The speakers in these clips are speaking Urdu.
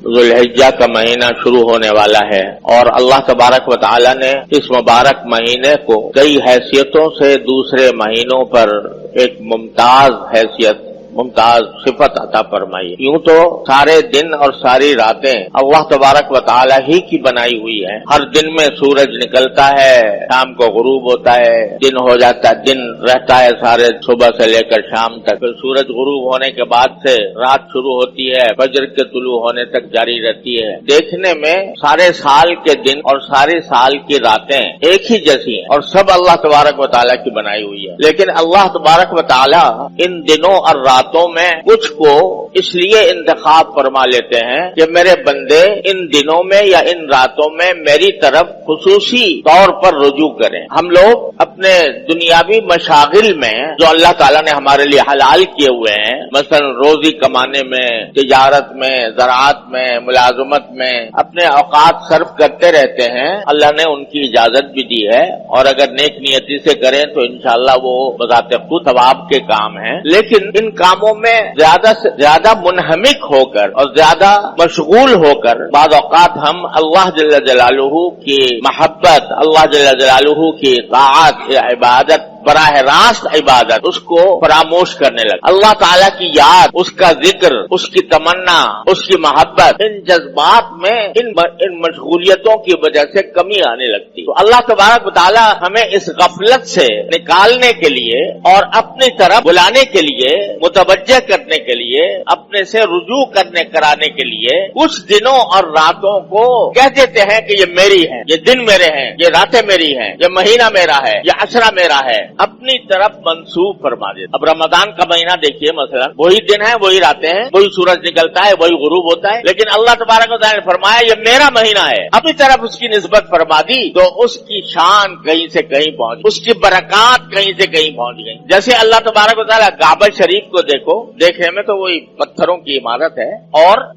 ذوالحجہ کا مہینہ شروع ہونے والا ہے اور اللہ تبارک و تعالی نے اس مبارک مہینے کو کئی حیثیتوں سے دوسرے مہینوں پر ایک ممتاز حیثیت، ممتاز صفت عطا فرمائی۔ یوں تو سارے دن اور ساری راتیں اللہ تبارک و تعالی ہی کی بنائی ہوئی ہیں۔ ہر دن میں سورج نکلتا ہے، شام کو غروب ہوتا ہے، دن ہو جاتا ہے، دن رہتا ہے سارے صبح سے لے کر شام تک، پھر سورج غروب ہونے کے بعد سے رات شروع ہوتی ہے، فجر کے طلوع ہونے تک جاری رہتی ہے۔ دیکھنے میں سارے سال کے دن اور سارے سال کی راتیں ایک ہی جیسی ہیں اور سب اللہ تبارک و تعالی کی بنائی ہوئی ہے، لیکن اللہ تبارک و تعالی ان دنوں اور راتوں میں کچھ کو اس لیے انتخاب فرما لیتے ہیں کہ میرے بندے ان دنوں میں یا ان راتوں میں میری طرف خصوصی طور پر رجوع کریں۔ ہم لوگ اپنے دنیاوی مشاغل میں جو اللہ تعالیٰ نے ہمارے لیے حلال کیے ہوئے ہیں، مثلا روزی کمانے میں، تجارت میں، زراعت میں، ملازمت میں اپنے اوقات صرف کرتے رہتے ہیں، اللہ نے ان کی اجازت بھی دی ہے اور اگر نیک نیتی سے کریں تو انشاءاللہ وہ بذات خود ثواب کے کام ہیں، لیکن ان کاموں میں زیادہ سے زیادہ منہمک ہو کر اور زیادہ مشغول ہو کر بعض اوقات ہم اللہ جل جلالہ کی محبت، اللہ جل جلالہ کی طاعت، عبادت، براہ راست عبادت، اس کو فراموش کرنے لگا۔ اللہ تعالیٰ کی یاد، اس کا ذکر، اس کی تمنا، اس کی محبت، ان جذبات میں ان مشغولیتوں کی وجہ سے کمی آنے لگتی۔ تو اللہ تبارک و تعالیٰ ہمیں اس غفلت سے نکالنے کے لیے اور اپنی طرف بلانے کے لیے، متوجہ کرنے کے لیے، اپنے سے رجوع کرانے کے لیے کچھ دنوں اور راتوں کو کہہ دیتے ہیں کہ یہ میری ہیں، یہ دن میرے ہیں، یہ راتیں میری ہیں، یہ مہینہ میرا ہے، یہ عشرہ میرا ہے، اپنی طرف منسوب فرما دیتے۔ اب رمضان کا مہینہ دیکھیے، مثلا وہی دن ہے، وہی راتیں ہیں، وہی سورج نکلتا ہے، وہی غروب ہوتا ہے، لیکن اللہ تبارک و تعالیٰ نے فرمایا یہ میرا مہینہ ہے، اپنی طرف اس کی نسبت فرما دی تو اس کی شان کہیں سے کہیں پہنچ گئی، اس کی برکات کہیں سے کہیں پہنچ گئی۔ جیسے اللہ تبارک و تعالیٰ کعبہ شریف کو دیکھو، دیکھنے میں تو وہی پتھروں کی عمارت ہے اور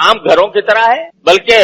عام گھروں کی طرح ہے، بلکہ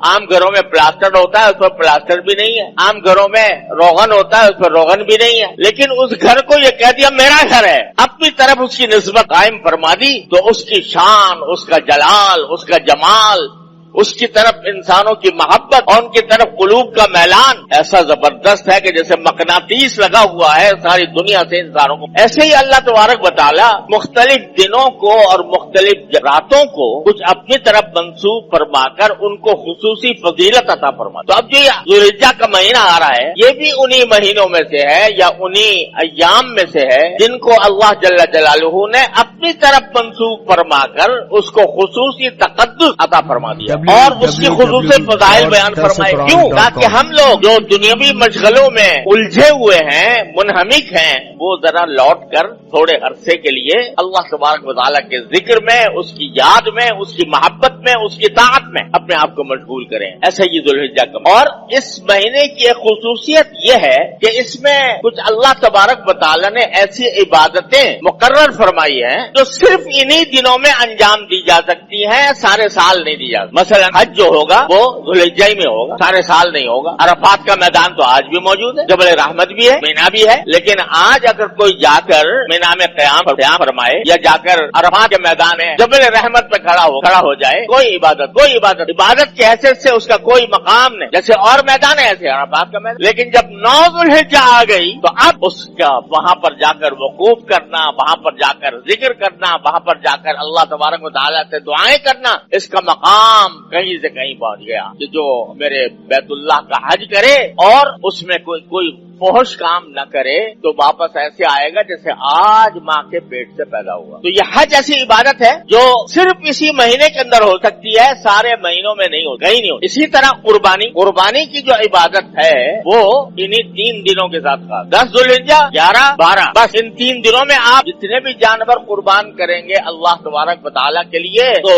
عام گھروں میں پلاسٹر ہوتا ہے، اس پر پلاسٹر بھی نہیں ہے، عام گھروں میں روغن ہوتا ہے، اس پر روغن بھی نہیں ہے، لیکن اس گھر کو یہ کہہ دیا میرا گھر ہے، اپنی طرف اس کی نسبت قائم فرما دی تو اس کی شان، اس کا جلال، اس کا جمال، اس کی طرف انسانوں کی محبت اور ان کی طرف قلوب کا میلان ایسا زبردست ہے کہ جیسے مقناطیس لگا ہوا ہے ساری دنیا سے انسانوں کو۔ ایسے ہی اللہ تبارک و تعالی مختلف دنوں کو اور مختلف راتوں کو کچھ اپنی طرف منسوب فرما کر ان کو خصوصی فضیلت عطا فرما۔ تو اب جو ذوالحجہ کا مہینہ آ رہا ہے یہ بھی انہی مہینوں میں سے ہے یا انہی ایام میں سے ہے جن کو اللہ جل جلالہ نے اپنی طرف منسوب فرما کر اس کو خصوصی تقدس عطا فرما دیا اور اس کی خصوصی فضائل بیان فرمائے۔ کیوں؟ تاکہ ہم لوگ جو دنیاوی مشغلوں میں الجھے ہوئے ہیں، منہمک ہیں، وہ ذرا لوٹ کر تھوڑے عرصے کے لیے اللہ تبارک و تعالیٰ کے ذکر میں، اس کی یاد میں، اس کی محبت میں، اس کی طاعت میں اپنے آپ کو مشغول کریں۔ ایسا یہ ذوالحجہ کا اور اس مہینے کی ایک خصوصیت یہ ہے کہ اس میں کچھ اللہ تبارک و تعالیٰ نے ایسی عبادتیں مقرر فرمائی ہیں جو صرف انہی دنوں میں انجام دی جا سکتی ہیں، سارے سال نہیں دی جا سکتی۔ مثلا حج جو ہوگا وہ ذوالحجہ میں ہوگا، سارے سال نہیں ہوگا۔ عرفات کا میدان تو آج بھی موجود ہے، جبل رحمت بھی ہے، مینا بھی ہے، لیکن آج اگر کوئی جا کر مینا میں قیام فرمائے یا جا کر عرفات کے میدان میں جبل رحمت پہ کھڑا ہو جائے، کوئی عبادت کی حیثیت سے اس کا کوئی مقام نہیں، جیسے اور میدان ہے ایسے عرفات کا میدان۔ لیکن جب 9 ذوالحجہ آ گئی تو اب اس کا وہاں پر جا کر وقوف کرنا، وہاں پر جا کر ذکر کرنا، وہاں پر جا کر اللہ تبارک و تعالیٰ سے دعائیں کرنا، اس کا مقام کہیں سے کہیں پہنچ گیا کہ جو میرے بیت اللہ کا حج کرے اور اس میں کوئی فحش کام نہ کرے تو واپس ایسے آئے گا جیسے آج ماں کے پیٹ سے پیدا ہوا۔ تو یہ حج ایسی عبادت ہے جو صرف اسی مہینے کے اندر ہو سکتی ہے، سارے مہینوں میں نہیں ہو، کہیں نہیں ہو۔ اسی طرح قربانی کی جو عبادت ہے وہ انہی 3 دنوں کے ساتھ خاص، 10 ذوالحجہ، 11، 12، بس ان 3 دنوں میں آپ جتنے بھی جانور قربان کریں گے اللہ تبارک و تعالیٰ کے لیے تو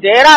13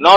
9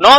9